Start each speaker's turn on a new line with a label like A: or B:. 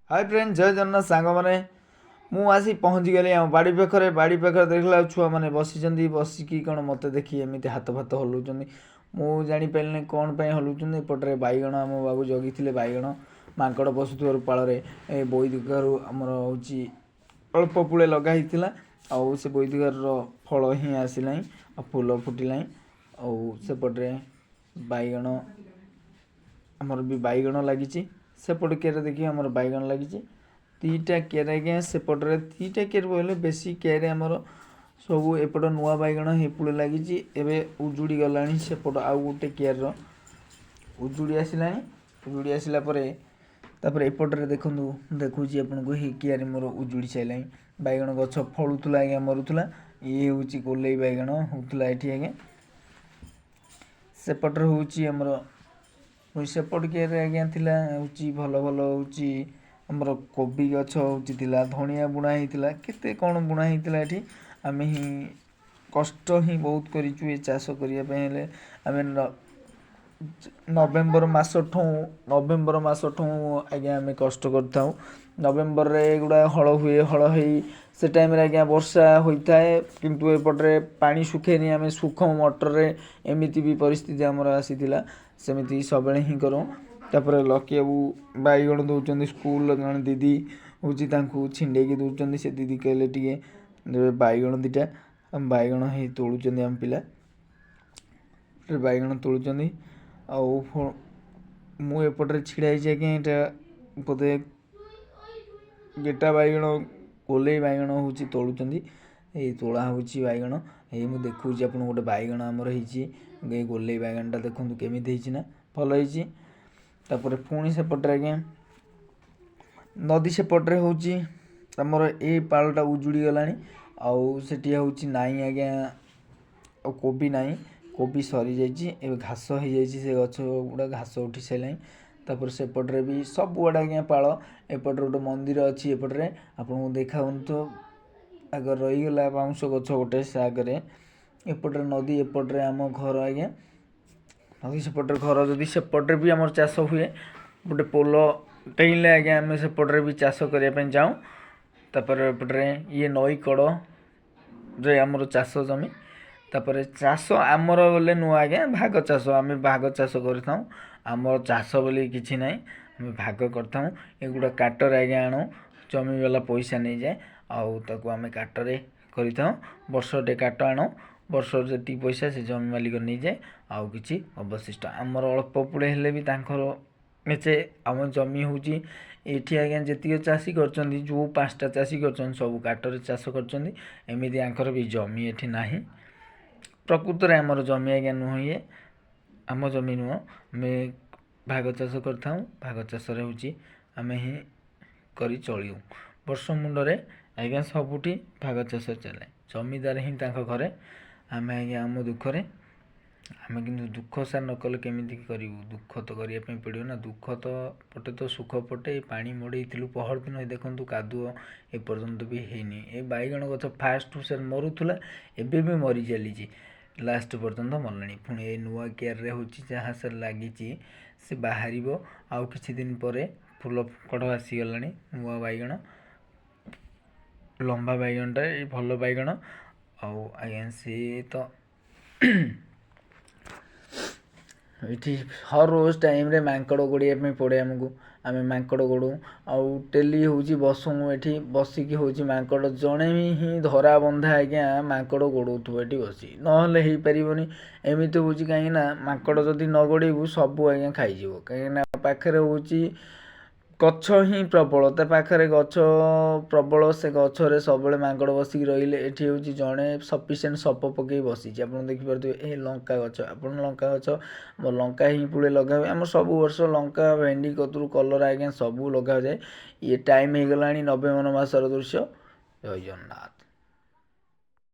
A: Hi friend जय जगन्नाथ सांग मैंने मु आसी पहुँची गली आम बाड़ी पाखे देखला छुआ मैंने बसी बसिकी कौन मत देखी एमती हाथ फात हलुंट मु जापारे कौन पर हलुंट एपटे बैगण आम बाबू जगी बैगण मांकड़ पशुवर पाल बोईदुगार आमर हूँ अल्प पुले लगाई आउ से बोईदुगार फल ही आसला फूल फुटला आउे बैगण आमर भी बैगण लगी सेपट केरे देखिए आमर बैगण लगी दीटा केरे आज्ञा सेपटे दीटा केरे बोले बेसी केरे आमर सब एपट नुआ बैगण हेपुले लगी उजुड़ी गला सेपट आउ गोटे केयर उजुड़ी आसला उजुड़ी आसला एपटे देखु देखुची आपन को ही कियारी मोर उजुड़ी सारा बैगण गछ फलुला आज्ञा मरुला ये हूँ गोलई बैगण होता ये आज्ञा सेपटे हूँ आमर सेपट केयर आज्ञा थिला हूँ भल भल हूँ आमर कोबी गछ हूँ धनिया बुणा होता केते कौन बुणा होता ये आम ही कष्ट ही बहुत कर चाष करने आम नवेम्बर मस आज्ञा आम कष्ट कर नवेम्बर रे गुड़ा हल हुए हल हो से टाइम आज्ञा वर्षा होता है किंतु एपटे पानी सुखेनी आम सुख मटर एमती भी परिस्थिति आमर आसीला सेमती सब ही करूँ तापर लकी बाबू बैगण दौरान स्कूल जन दीदी हूँ छिंडे दौरान से दीदी कहले टे बैगण दीटा बैगण ही तोलुं आम पिला बैगण तोलुं मुझे छिड़ाई आज्ञा बोधे गेटा बैगण गोलई बैगण हूँ तोलुं ये तोला हूँ बैगण ये मुझे देखा आप गोटे बैगण आमर हो गोलई बैगणटा देखो केमी ना भल होपर पुणी सेपटे आज्ञा नदी सेपटे हूँ आमर ये पालटा उजुड़ी गला आउ सेठी हूँ नाई आज्ञा कोबी नाई कोबी सरी जाइए घास हो जाइए से गछ गुड़ा घास उठी सारा तापर सेपटे भी सब गुड़ा आज्ञा पाल एपटे गोटे मंदिर अच्छी एपटे आपको देखा तो आग रहीगला बाउंश गछ गोटे से आगे एपटे नदी एपटे आम घर आज्ञा नदी सेपटे घर जदि सेपटे भी आम चाष हुए गोटे पोल टेले आज्ञा आम सेपटे भी चाष करने जाऊँ तापर एपटे ये नई कड़ जे आमर चाष जमी तापर चाष आमर बोले नुआ आज्ञा भाग चाष आम भाग चाष करमर चाष बोली किसी ना आम भाग कर एगुड़ा काटर आज्ञा आणु जमी वाला पैसा नहीं जाए आउ आम काटरे कर वर्षटे काट आण वर्ष जी पैसा से जमी मालिक नहीं जाए आउ कि अवशिष्ट आमर अल्प पुड़े हेले भी मेचे आम जमी हूँ ये आज्ञा जी चाषी कर जो 5टा चाषी कर सब काटर चाष करमती आंकर भी जमी ये ना प्रकृत में आमर जमी आज्ञा नुह ये आम जमी नुह आम भाग चाष कर भाग चाष हूँ आम ही कर चलू वर्ष मुंडे आज्ञा सबुठी भाग चाष चले जमीदार ही घरे आम आज्ञा आम दुखरे आम कि दुख सार न कले केमी करूँ दुख तो करने पड़ो ना दुख तो पटे तो सुख पटे पानी मड़े पहर दिन देखूँ कादुଅ एपर्यंत भी हैनी ए बैगण गछ फास्ट से मरुला एबे भी मरी चली लास्ट पर्यंत मरला पुणी ये नुआ केयर हूँ जहाँ से लगी से बाहर आउ कि दिन पर फूल कड़ आसीगला नुआ बैगण लंबा बैगणटा ये भल बैगण आउ आज्ञा सी तो ये हर रोज टाइम रे मांकड़ गोड़ाई पड़े आमको आम मांकड़ गोड़ू आउ टेली हूँ बसू ये बसिकी हूँ मांकड़ जड़े ही धरा बंधा आज्ञा मांकड़ गोड़ू ये बसी ना हो पारनी एमती हूँ कहीं मांकड़ जदि न गोड़ेबू सब आज्ञा खाईज कहीं पाखे हूँ गछ ही प्रबल पाखे गछ प्रबल से गचरे सब मांकड़ बसिक रही ये हूँ जड़े सफिसीयंट सप पकई बसी आप देखिपे ए लंका गच आप लंका गच मो लंका ही पुड़े लगा हुए आम सब वर्ष लंका भेंडी कतरू कलर आज्ञा सब लगा जाए ये टाइम हो गला नवेम्बर मसर दृश्य जय जगन्नाथ।